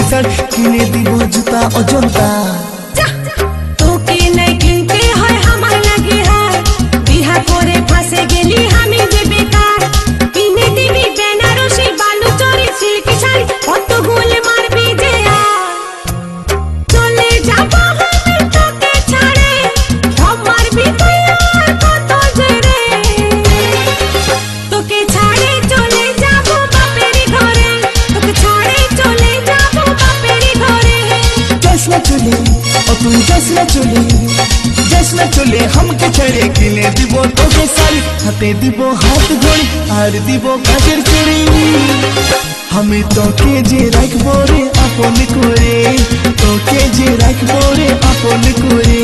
শাড়ি কিনে দিব জুতা অজন্তা তোকে নাই কিনতে হয় আমার লাগে হার বিহা করে ফাঁসে গেলি আমি যে বেকার কিনে দিবি বেনারসি বালুচরি সিল্ক শাড়ি কত গোল মারবি যে চলে যাব আমি তোকে ছাড়ে সব মারবি তুই আর কত জেরে তোকে ছাড়ে চলে যাব বাপের ঘরে তোকে ছাড়ে চলে যাব বাপের ঘরে যাস না চলে ও তুই যাস না চলে हमके छड़े किने দিব তোকে শাড়ি হাতে দিব হাত ঘড়ি আর দিব কাজের চুড়ি আমি তোকে যে রাখবো রে আপন করে তোকে যে রাখবো রে আপন করে